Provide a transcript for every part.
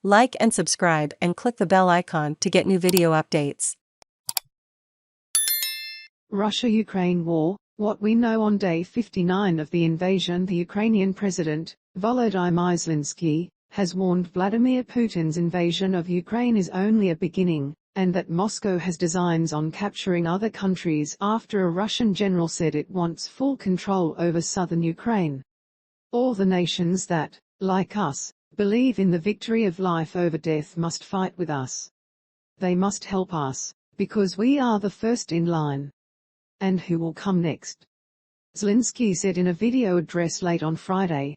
Like and subscribe and click the bell icon to get new video updates. Russia-Ukraine war, what we know on day 59 of the invasion. The Ukrainian president, Volodymyr Zelenskiy, has warned Vladimir Putin's invasion of Ukraine is only a beginning, and that Moscow has designs on capturing other countries after a Russian general said it wants full control over southern Ukraine. All the nations that, like us, believe in the victory of life over death must fight with us. They must help us, because we are the first in line. And who will come next? Zelensky said in a video address late on Friday.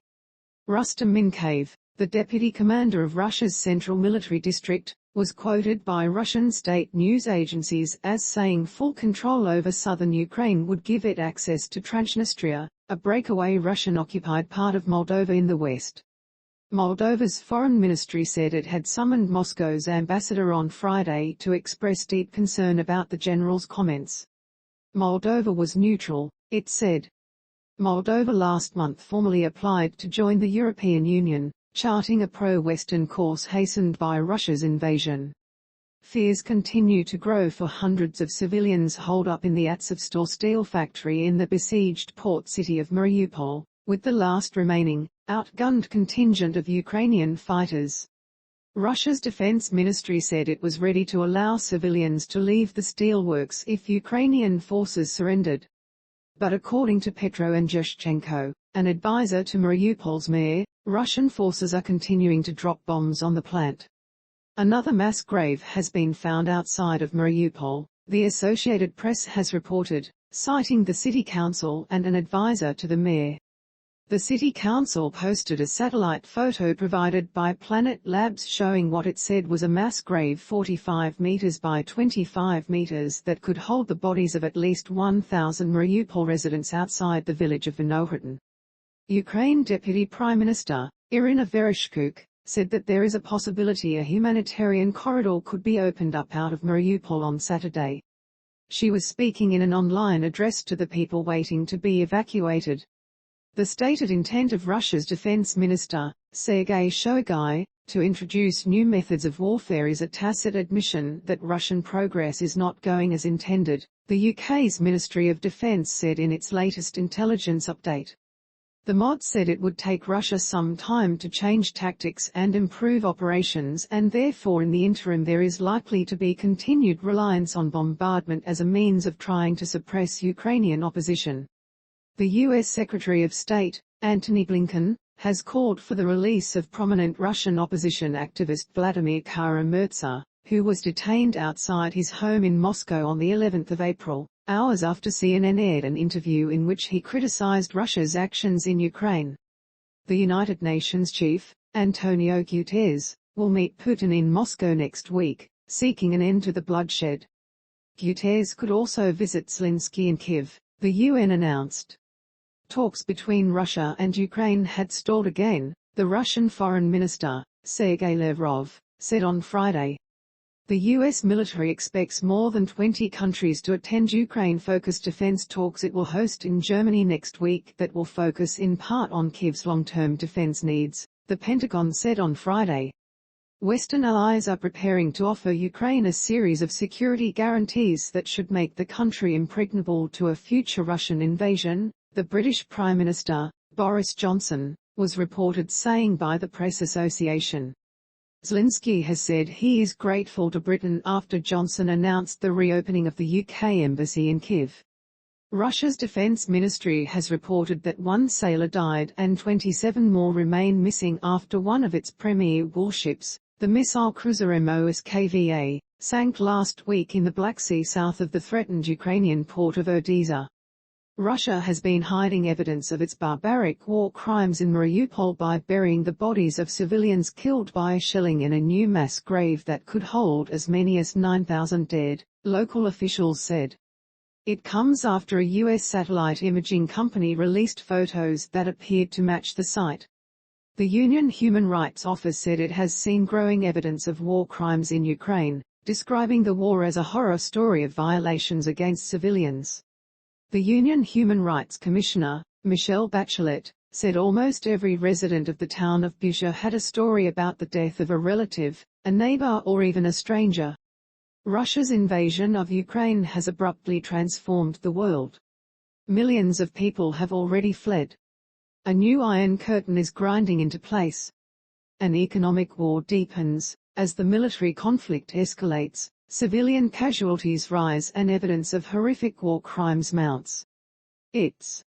Rustam Minnekayev, the deputy commander of Russia's central military district, was quoted by Russian state news agencies as saying full control over southern Ukraine would give it access to Transnistria, a breakaway Russian-occupied part of Moldova in the west. Moldova's foreign ministry said it had summoned Moscow's ambassador on Friday to express deep concern about the general's comments. Moldova was neutral, it said. Moldova last month formally applied to join the European Union, charting a pro-Western course hastened by Russia's invasion. Fears continue to grow for hundreds of civilians holed up in the Azovstal steel factory in the besieged port city of Mariupol, with the last remaining, outgunned contingent of Ukrainian fighters. Russia's defense ministry said it was ready to allow civilians to leave the steelworks if Ukrainian forces surrendered. But according to Petro Andryushchenko, an advisor to Mariupol's mayor, Russian forces are continuing to drop bombs on the plant. Another mass grave has been found outside of Mariupol, the Associated Press has reported, citing the city council and an advisor to the mayor. The city council posted a satellite photo provided by Planet Labs showing what it said was a mass grave 45 meters by 25 meters that could hold the bodies of at least 1,000 Mariupol residents outside the village of Vynohradne. Ukraine Deputy Prime Minister, Iryna Vereshchuk, said that there is a possibility a humanitarian corridor could be opened up out of Mariupol on Saturday. She was speaking in an online address to the people waiting to be evacuated. The stated intent of Russia's defense minister, Sergei Shoigu, to introduce new methods of warfare is a tacit admission that Russian progress is not going as intended, the UK's Ministry of Defence said in its latest intelligence update. The MOD said it would take Russia some time to change tactics and improve operations, and therefore in the interim there is likely to be continued reliance on bombardment as a means of trying to suppress Ukrainian opposition. The U.S. Secretary of State, Antony Blinken, has called for the release of prominent Russian opposition activist Vladimir Kara Murza, who was detained outside his home in Moscow on the 11th of April, hours after CNN aired an interview in which he criticized Russia's actions in Ukraine. The United Nations chief, António Guterres, will meet Putin in Moscow next week, seeking an end to the bloodshed. Guterres could also visit Zelensky in Kyiv, the UN announced. Talks between Russia and Ukraine had stalled again, the Russian Foreign Minister, Sergei Lavrov, said on Friday. The U.S. military expects more than 20 countries to attend Ukraine-focused defense talks it will host in Germany next week that will focus in part on Kyiv's long-term defense needs, the Pentagon said on Friday. Western allies are preparing to offer Ukraine a series of security guarantees that should make the country impregnable to a future Russian invasion, the British Prime Minister, Boris Johnson, was reported saying by the Press Association. Zelensky has said he is grateful to Britain after Johnson announced the reopening of the UK embassy in Kyiv. Russia's defense ministry has reported that one sailor died and 27 more remain missing after one of its premier warships, the missile cruiser Moskva, sank last week in the Black Sea south of the threatened Ukrainian port of Odessa. Russia has been hiding evidence of its barbaric war crimes in Mariupol by burying the bodies of civilians killed by shelling in a new mass grave that could hold as many as 9,000 dead, local officials said. It comes after a U.S. satellite imaging company released photos that appeared to match the site. The Union Human Rights Office said it has seen growing evidence of war crimes in Ukraine, describing the war as a horror story of violations against civilians. The Union Human Rights Commissioner, Michelle Bachelet, said almost every resident of the town of Busha had a story about the death of a relative, a neighbor or even a stranger. Russia's invasion of Ukraine has abruptly transformed the world. Millions of people have already fled. A new Iron Curtain is grinding into place. An economic war deepens. As the military conflict escalates, civilian casualties rise and evidence of horrific war crimes mounts. It's